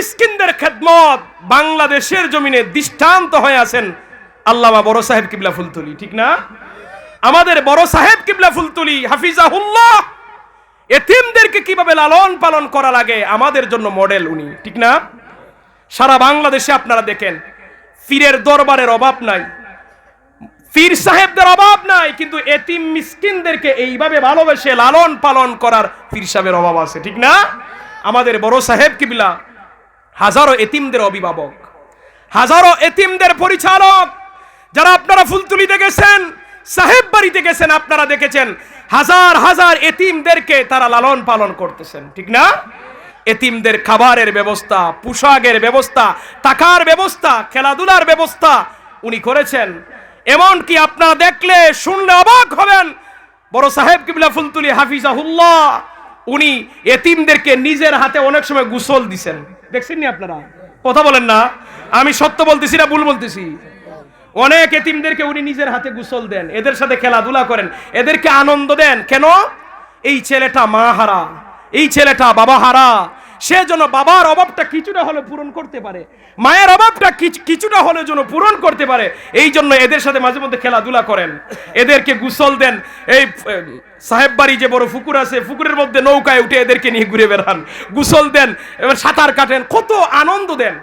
মিসকিনদের খেদমত বাংলাদেশের জমিনে দৃষ্টান্ত হয়ে আছেন আল্লামা বড় সাহেব কিবলা ফুলতলি, ঠিক না? আমাদের বড় সাহেব কিবলা ফুলতলি হাফিজাহুল্লাহ এতিমদেরকে কিভাবে লালন পালন করা লাগে আমাদের জন্য মডেল উনি, ঠিক না? সারা বাংলাদেশে আপনারা দেখেন পীরের দরবারের অভাব নাই, পীর সাহেবদের অভাব নাই, কিন্তু এতিম মিসকিনদেরকে এইভাবে ভালোবেসে লালন পালন করার পীর সাহেবের অভাব আছে, ঠিক না? আমাদের বড় সাহেব কিবলা হাজারো এতিমদের অভিভাবক, হাজারো এতিমদের পরিচালক। যারা আপনারা ফুলতলিতে গেছেন, সাহেব বাড়িতে গেছেন, আপনারা দেখেছেন হাজার হাজার এতিমদেরকে তারা লালন পালন করতেছেন, ঠিক না? এতিমদের খাবারের ব্যবস্থা, পোশাকের ব্যবস্থা, টাকার ব্যবস্থা, খেলাধুলার ব্যবস্থা উনি করেছেন। এমন কি আপনারা দেখলে শুনলে অবাক হবেন, বড় সাহেব কিবলা ফুলতলি হাফিজাহুল্লাহ উনি এতিমদেরকে নিজের হাতে অনেক সময় গোসল দিছেন। দেখছেন নি আপনারা? কথা বলেন না, আমি সত্য বলতেছি না ভুল বলতেছি? অনেক এতিমদেরকে উনি নিজের হাতে গোসল দেন, এদের সাথে খেলাধুলা করেন, এদেরকে আনন্দ দেন। কেন? এই ছেলেটা মা হারা, এই ছেলেটা বাবা হারা, সে যেন বাবার অভাবটা কিছুটা হলে পূরণ করতে পারে, মায়ের অভাবটা কিছুটা হলে যেন পূরণ করতে পারে, এই জন্য এদের সাথে মাঝে মধ্যে খেলাধুলা করেন, এদেরকে গোসল দেন। এই সাহেব বাড়ি যে বড় পুকুর আছে, পুকুরের মধ্যে নৌকায় উঠে এদেরকে নিয়ে ঘুরে বেড়ান, গোসল দেন, এবার সাঁতার কাটেন, কত আনন্দ দেন।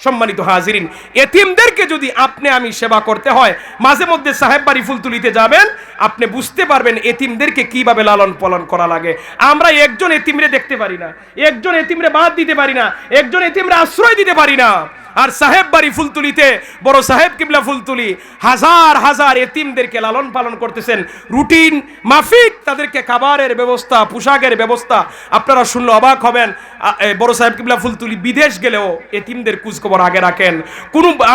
সম্মানিত হাজিরিন, এতিমদেরকে যদি আপনি আমি সেবা করতে হয়, মাঝে মধ্যে সাহেব বাড়ি ফুলতলিতে যাবেন, আপনি বুঝতে পারবেন এতিমদেরকে কিভাবে লালন পালন করা লাগে। আমরা একজন এতিমরে দেখতে পারি না, একজন এতিমরে বাদ দিতে পারি না, একজন এতিমরে আশ্রয় দিতে পারি না। আর সাহেব বাড়ি ফুলতলিতে বড় সাহেব কিবলা ফুলতলি হাজার হাজার এতিমদেরকে লালন পালন করতেছেন, রুটিন মাফিক তাদেরকে খাবারের ব্যবস্থা, পোশাকের ব্যবস্থা। আপনারা শুনলে অবাক হবেন, বড় সাহেব কিবলা ফুলতলি বিদেশ গেলেও এতিমদের খোঁজখবর আগে রাখেন।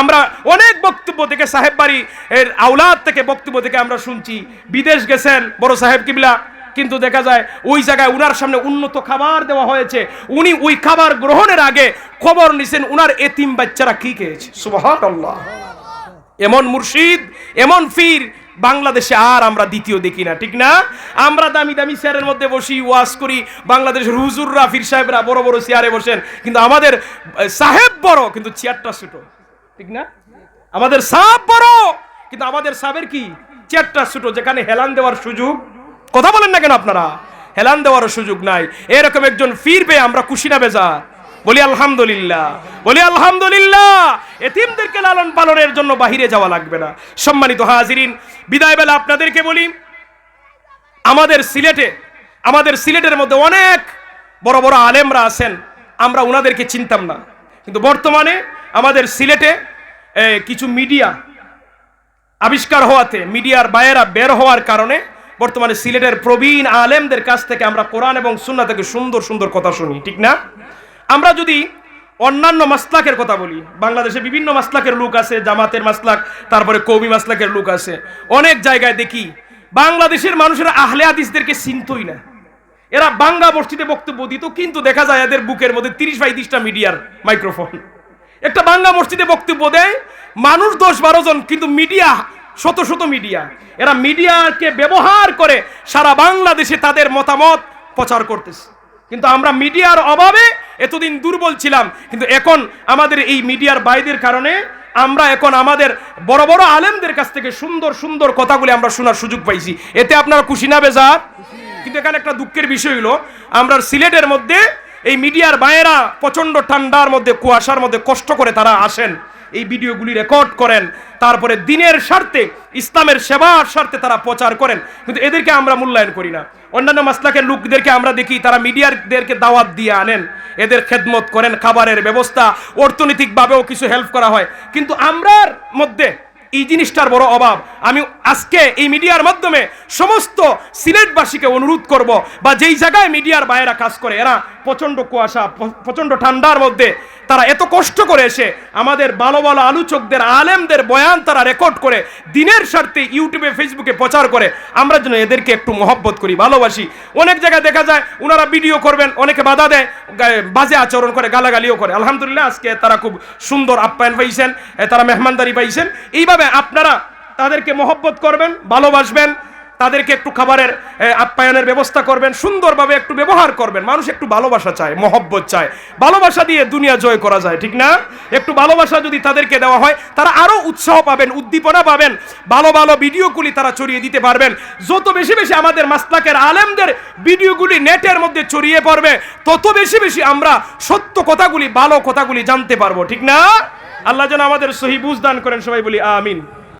আমরা অনেক বক্তব্য থেকে সাহেব বাড়ি এর আওলাদ থেকে বক্তব্য থেকে আমরা শুনছি বিদেশ গেছেন বড় সাহেব কিবলা, কিন্তু দেখা যায় ওই জায়গায় উনার সামনে উন্নত খাবার দেওয়া হয়েছে, উনি ওই খাবার গ্রহণের আগে খবর নিছেন উনার এতিম বাচ্চারা কি খেয়েছে। সুবহানাল্লাহ! এমন মুর্শিদ, এমন পীর বাংলাদেশে আর আমরা দ্বিতীয় দেখি না, ঠিক না? আমরা দামি দামি চেয়ারের মধ্যে বসি, ওয়াজ করি, বাংলাদেশের হুজুররা পীর সাহেবরা বড় বড় চেয়ারে বসেন, কিন্তু আমাদের সাহেব বড় কিন্তু চেয়ারটা ছোট, ঠিক না? আমাদের সাহেব বড় কিন্তু আমাদের সাহেবের কি চেয়ারটা ছোট, যেখানে হেলান দেওয়ার সুযোগ, কথা বলেন না কেন আপনারা, হেলান দেওয়ার সুযোগ নাই। এরকম একজন পীর পেয়ে আমরা খুশি না বেজা? বলি আলহামদুলিল্লাহ, বলি আলহামদুলিল্লাহ। এতিমদেরকে লালন পালনের জন্য বাহিরে যাওয়া লাগবে না। সম্মানিত হাজিরিন, বিদায় বেলা আপনাদেরকে বলি, আমাদের সিলেটের মধ্যে অনেক বড় বড় আলেমরা আছেন, আমরা ওনাদেরকে চিনতাম না, কিন্তু বর্তমানে আমাদের সিলেটে কিছু মিডিয়া আবিষ্কার হওয়াতে, মিডিয়ার বাইরা বের হওয়ার কারণে বর্তমানে সিলেটের প্রবীণ আলেমদের কাছ থেকে আমরা কোরআন এবং সুন্নাহ থেকে সুন্দর সুন্দর কথা শুনি, ঠিক না? আমরা যদি অন্যান্য মাসলাকের কথা বলি, বাংলাদেশে বিভিন্ন মাসলাকের লোক আছে, জামাতের মাসলাক, তারপরে কওমি মাসলাকের লোক আছে। অনেক জায়গায় দেখি বাংলাদেশের মানুষেরা আহলে হাদিসদেরকে চিনতই না, এরা বাংলা মসজিদে বক্তব্য দিত, কিন্তু দেখা যায় এদের বুকের মধ্যে 30-35টা মিডিয়ার মাইক্রোফোন। একটা বাংলা মসজিদে বক্তব্য দেয় মানুষ 10-12 জন, কিন্তু মিডিয়া শত শত মিডিয়া। এরা মিডিয়াকে ব্যবহার করে সারা বাংলাদেশে তাদের মতামত প্রচার করতেছে। কিন্তু আমরা মিডিয়ার অভাবে এতদিন দুর্বল ছিলাম, কিন্তু এখন আমাদের এই মিডিয়ার বাইদের কারণে আমরা এখন আমাদের বড় বড় আলেমদের কাছ থেকে সুন্দর সুন্দর কথাগুলি আমরা শোনার সুযোগ পাইছি। এতে আপনারা খুশি না বেজার? কিন্তু এখানে একটা দুঃখের বিষয় হলো, আমরা সিলেটের মধ্যে এই মিডিয়ার বাইরা প্রচন্ড ঠান্ডার মধ্যে, কুয়াশার মধ্যে কষ্ট করে তারা আসেন, এই ভিডিওগুলি রেকর্ড করেন, তারপরে দিনের স্বার্থে, ইসলামের সেবার স্বার্থে তারা প্রচার করেন, কিন্তু এদেরকে আমরা মূল্যায়ন করি না। অন্যান্য মাসলাকের লোকদেরকে আমরা দেখি তারা মিডিয়ারদেরকে দাওয়াত দিয়ে আনেন, এদের খেদমত করেন, খাবারের ব্যবস্থা, অর্থনৈতিকভাবেও কিছু হেল্প করা হয়, কিন্তু আমরার মধ্যে এই জিনিসটার বড় অভাব। আমি আজকে এই মিডিয়ার মাধ্যমে সমস্ত সিলেটবাসীকে অনুরোধ করব, বা যেই জায়গায় মিডিয়ার বাইরা কাজ করে, এরা প্রচন্ড কুয়াশা, প্রচন্ড ঠান্ডার মধ্যে তারা এত কষ্ট করে এসে আমাদের ভালো ভালো আলোচকদের, আলেমদের বয়ান তারা রেকর্ড করে দিনের স্বার্থে ইউটিউবে, ফেসবুকে প্রচার করে। আমরা যেন এদেরকে একটু মহব্বত করি, ভালোবাসি। অনেক জায়গায় দেখা যায় ওনারা ভিডিও করবেন, অনেকে বাধা দেয়, বাজে আচরণ করে, গালাগালিও করে। আলহামদুলিল্লাহ আজকে তারা খুব সুন্দর আপ্যায়ন পাইছেন, তারা মেহমানদারি পাইছেন। এইভাবে আপনারা তাদেরকে মহব্বত করবেন, ভালোবাসবেন, তাদেরকে একটু খাবারের আপ্যায়নের ব্যবস্থা করবেন, সুন্দরভাবে একটু ব্যবহার করবেন। মানুষ একটু ভালোবাসা চায়, মহব্বত চায়, ভালোবাসা দিয়ে দুনিয়া জয় করা যায়, ঠিক না? একটু ভালোবাসা যদি তাদেরকে দেওয়া হয়, তারা আরো উৎসাহ পাবেন, উদ্দীপনা পাবেন, ভালো ভালো ভিডিওগুলি তারা ছড়িয়ে দিতে পারবেন। যত বেশি বেশি আমাদের মাসলাকের আলেমদের ভিডিওগুলি নেটের মধ্যে ছড়িয়ে পড়বে, তত বেশি বেশি আমরা সত্য কথাগুলি, ভালো কথাগুলি জানতে পারবো, ঠিক না? আল্লাহ যেন আমাদের সহি বুঝ দান করেন, সবাই বলি আমিন।